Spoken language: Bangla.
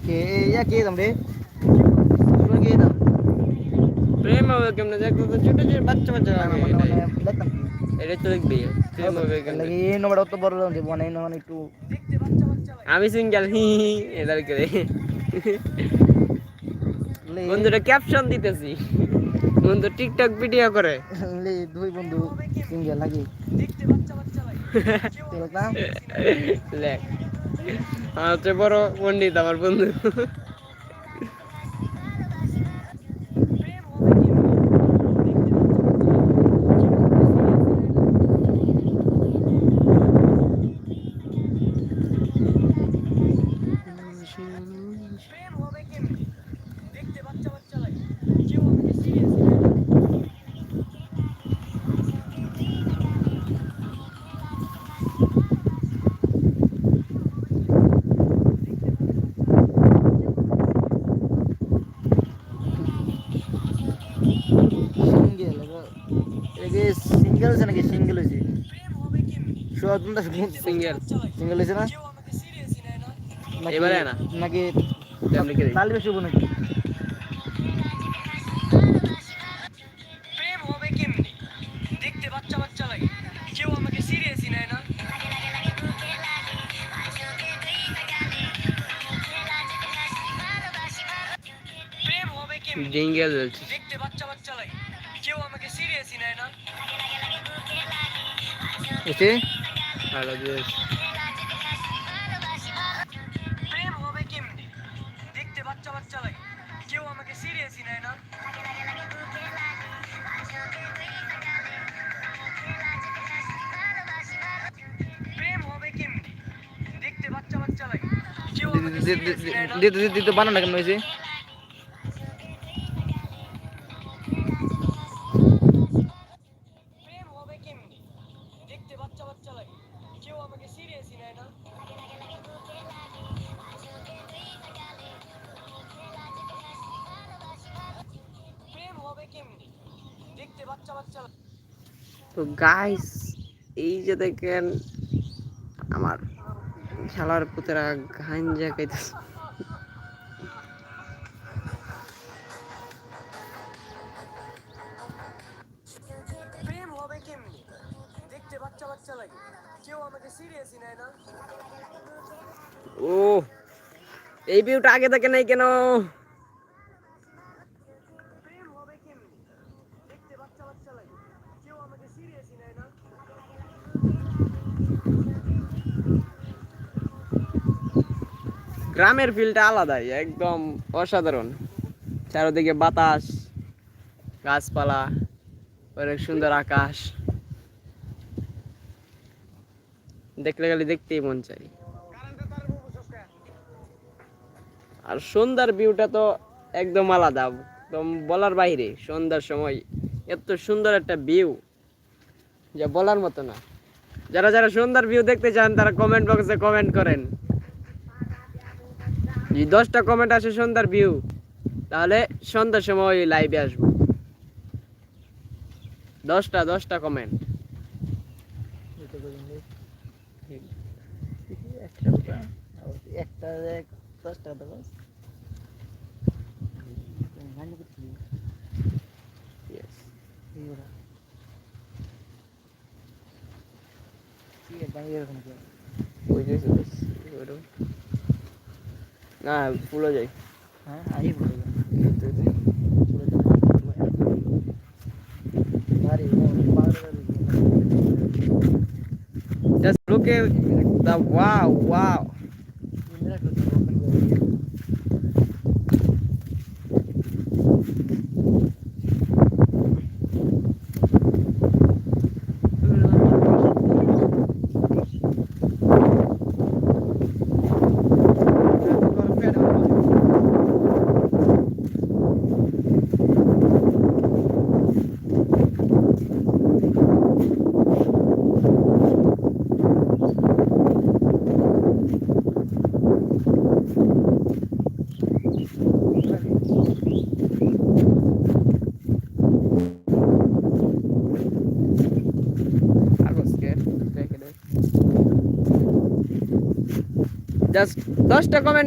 কে ইয়া কে দাম রে তোর কে দাম প্রেম হবে কেমনে দেখো তো ছোট ছোট বাচ্চা বাচ্চা না না লাগে মানে এটা মানে দেখতাম কি এটা তো দেখবি প্রেম হবে কেমনে লাগে এই নম্বরটা তো বড় দাম দিব মানে মানে একটু আমি সিঙ্গেল হি হি এদার করে লে বন্ধুরা ক্যাপশন দিতেছি বন্ধু টিকটক ভিডিও করে লে দুই বন্ধু সিঙ্গেল নাকি চলো না লে আচ্ছা বড় পণ্ডিত আমার বন্ধু সিঙ্গেল এগে সিঙ্গেল আছে নাকি সিঙ্গেল হয়েছে সুয়াদুনটা সিঙ্গেল সিঙ্গেল হয়েছে না নাকি এবারে না নাকি তেমনি করে তাল বেশি হবো নাকি প্রেম হবে কেমনি দেখতে বাচ্চা বাচ্চা লাগে কেউ আমাকে সিরিয়াসই নেয় না প্রেম হবে কেমনি জিঙ্গেল দেখতে বাচ্চা বাচ্চা লাগে কেউ আমাকে সিরিয়াসই নেয় না এসে ভালো বেশ প্রেম হবে কেমনি দেখতে বাচ্চা বাচ্চা লাগে কেউ আমাকে সিরিয়াসই নেয় না প্রেম হবে কেমনি দেখতে বাচ্চা বাচ্চা লাগে কেউ আমাকে সিরিয়াসই নেয় না দিতে দিতে বানানো কেমন হয়েছে প্রেম হবে কেমনি দেখতে বাচ্চা বাচ্চা লাগে কেউ আমাকে সিরিয়াসই নেয় না প্রেম হবে কেমনি দেখতে বাচ্চা বাচ্চা লাগে তো গাইস এই যে দেখেন আমার খেলার পুতেরা গাঞ্জা খাইতেছে প্রেম হবে কেমনি দেখতে বাচ্চা বাচ্চা লাগে কেউ আমাকে সিরিয়াসই নেয় না ও এই ভিউটা আগে দেখে নাই কেন প্রেম হবে কেমনি দেখতে বাচ্চা বাচ্চা লাগে কেউ আমাকে সিরিয়াসই নেয় না গ্রামের ফিলটা আলাদাই একদম অসাধারণ চারদিকে বাতাস গাছপালা অনেক সুন্দর আকাশ দেখলে গেলে দেখতেই মন চাই আর সন্ধ্যার ভিউটা তো একদম আলাদা একদম বলার বাইরে সন্ধ্যার সময় এত সুন্দর একটা ভিউ যা বলার মতো না যারা যারা সন্ধ্যার ভিউ দেখতে চান তারা কমেন্ট বক্সে কমেন্ট করেন যদি 10টা কমেন্ট আসে সন্ধ্যার ভিউ তাহলে সন্ধ্যার সময় লাইভে আসবো 10টা কমেন্ট একটা 10 টাকা দাও না ফুলে যাই হ্যাঁ আই বলে Just look at the wow, wow. Just 10টা কমেন্ট